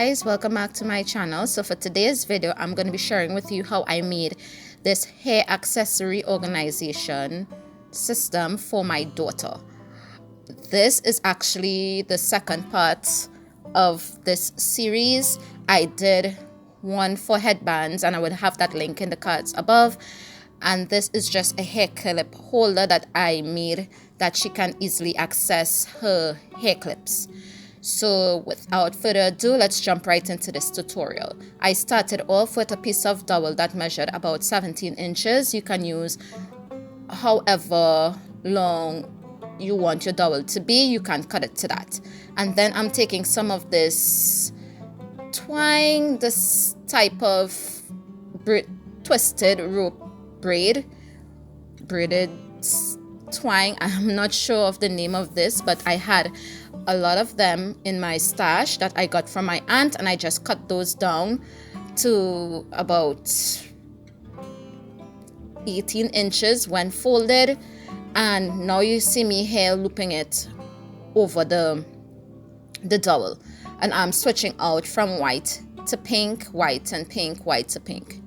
guys, welcome back to my channel. So for today's video, I'm going to be sharing with you how I made this hair accessory organization system for my daughter. This is actually the second part of this series. I did one for headbands and I would have that link in the cards above. And this is just a hair clip holder that I made that she can easily access her hair clips. So without further ado, let's jump right into this tutorial. I started off with a piece of dowel that measured about 17 inches. You can use however long you want your dowel to be. You can cut it to that. And then I'm taking some of this twine, this type of twisted rope braided twine. I'm not sure of the name of this, but I had a lot of them in my stash that I got from my aunt, and I just cut those down to about 18 inches when folded. And now you see me here looping it over the dowel, and I'm switching out from white to pink, white and pink, white to pink.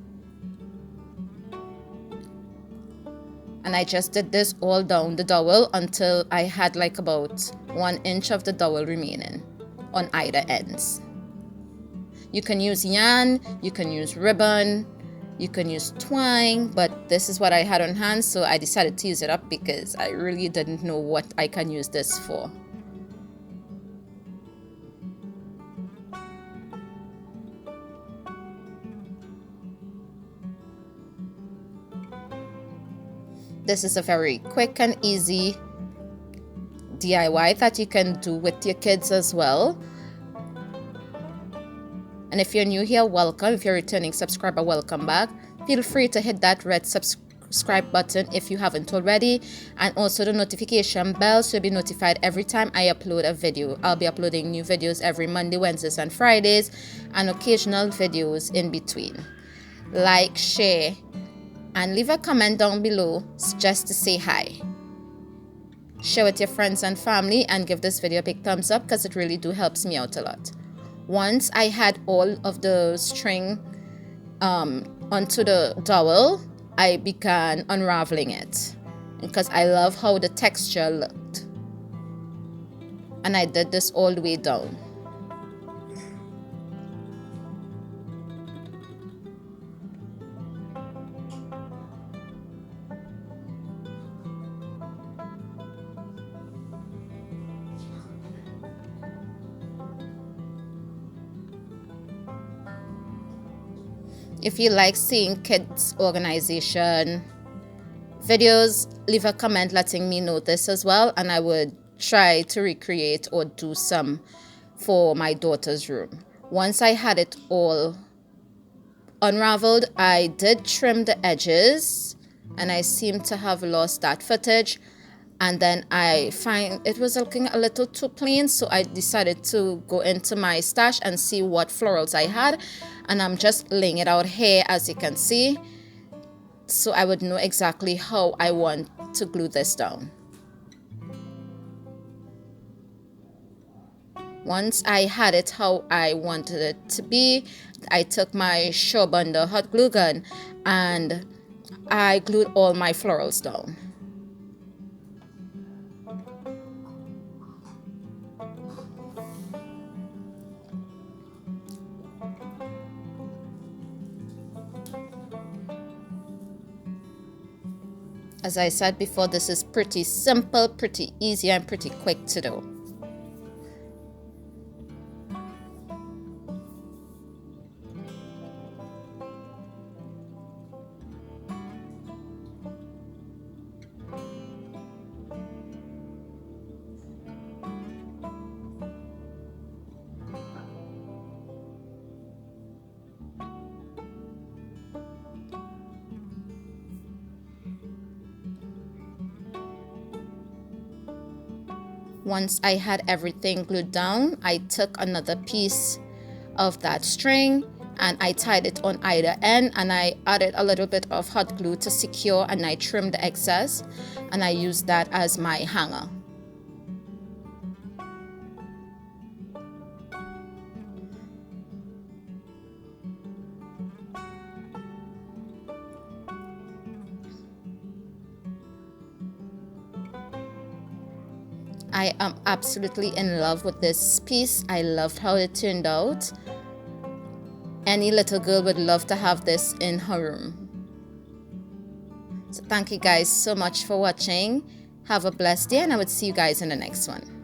And I just did this all down the dowel until I had like about 1 inch of the dowel remaining on either ends. You can use yarn, you can use ribbon, you can use twine, but this is what I had on hand, so I decided to use it up because I really didn't know what I can use this for. This is a very quick and easy DIY that you can do with your kids as well. And if you're new here, welcome. If you're a returning subscriber, welcome back. Feel free to hit that red subscribe button if you haven't already, and also the notification bell so you'll be notified every time I upload a video. I'll be uploading new videos every Monday, Wednesdays, and Fridays, and occasional videos in between. Like, share, and leave a comment down below just to say hi. Share with your friends and family, and give this video a big thumbs up because it really helps me out a lot. Once I had all of the string onto the dowel, I began unraveling it because I love how the texture looked. And I did this all the way down. If you like seeing kids organization videos, leave a comment letting me know this as well, and I would try to recreate or do some for my daughter's room. Once I had it all unraveled, I did trim the edges, and I seem to have lost that footage. And then I find it was looking a little too plain, so I decided to go into my stash and see what florals I had. And I'm just laying it out here, as you can see, so I would know exactly how I want to glue this down. Once I had it how I wanted it to be, I took my Showbonder hot glue gun and I glued all my florals down. As I said before, this is pretty simple, pretty easy, and pretty quick to do. Once I had everything glued down, I took another piece of that string and I tied it on either end, and I added a little bit of hot glue to secure, and I trimmed the excess, and I used that as my hanger. I am absolutely in love with this piece. I loved how it turned out. Any little girl would love to have this in her room. So thank you guys so much for watching. Have a blessed day, and I would see you guys in the next one.